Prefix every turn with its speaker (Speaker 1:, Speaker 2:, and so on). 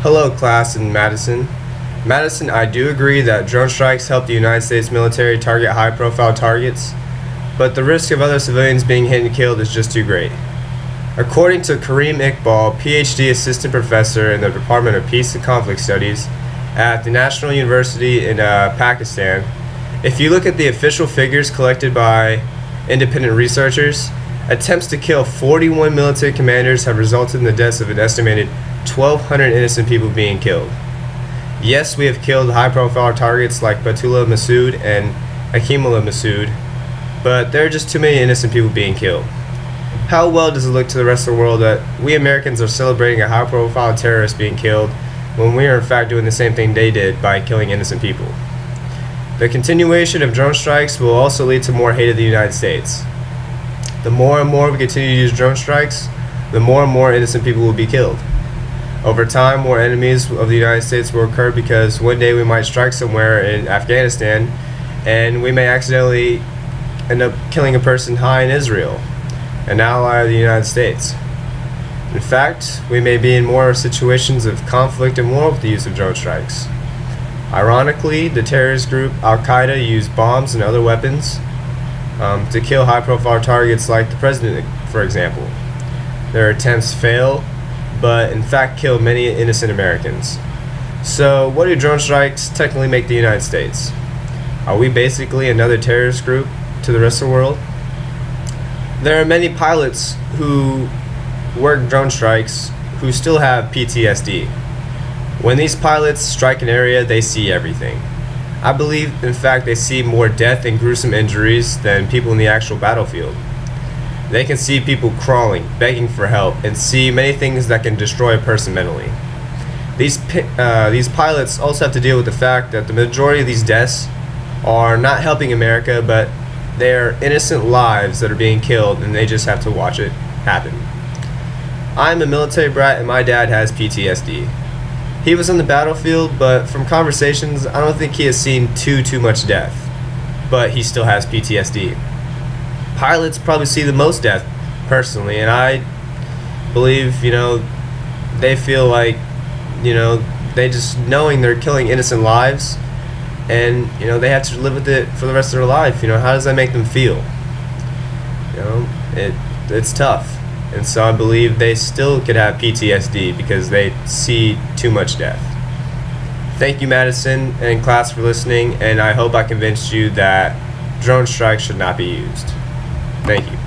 Speaker 1: Hello, class in Madison. Madison, I do agree that drone strikes help the United States military target high-profile targets, but the risk of other civilians being hit and killed is just too great. According to Kareem Iqbal, PhD assistant professor in the Department of Peace and Conflict Studies at the National University in Pakistan, if you look at the official figures collected by independent researchers, attempts to kill 41 military commanders have resulted in the deaths of an estimated 1,200 innocent people being killed. Yes, we have killed high-profile targets like Batullah Masood and Akimullah Masood, but there are just too many innocent people being killed. How well does it look to the rest of the world that we Americans are celebrating a high-profile terrorist being killed when we are in fact doing the same thing they did by killing innocent people? The continuation of drone strikes will also lead to more hate of the United States. The more and more we continue to use drone strikes, the more and more innocent people will be killed. Over time, more enemies of the United States will occur because one day we might strike somewhere in Afghanistan and we may accidentally end up killing a person high in Israel, an ally of the United States. In fact, we may be in more situations of conflict and war with the use of drone strikes. Ironically, the terrorist group Al-Qaeda used bombs and other weapons to kill high-profile targets like the president, for example. Their attempts fail, but in fact kill many innocent Americans. So what do drone strikes technically make the United States? Are we basically another terrorist group to the rest of the world? There are many pilots who work drone strikes who still have PTSD. When these pilots strike an area, they see everything. I believe, in fact, they see more death and gruesome injuries than people in the actual battlefield. They can see people crawling, begging for help, and see many things that can destroy a person mentally. These pilots also have to deal with the fact that the majority of these deaths are not helping America, but they are innocent lives that are being killed, and they just have to watch it happen. I'm a military brat, and my dad has PTSD. He was on the battlefield, but from conversations, I don't think he has seen too much death, but he still has PTSD. Pilots probably see the most death, personally, and I believe, they feel like, they just knowing they're killing innocent lives, and, they have to live with it for the rest of their life. How does that make them feel? It's tough. And so I believe they still could have PTSD because they see too much death. Thank you, Madison and class, for listening, and I hope I convinced you that drone strikes should not be used. Thank you.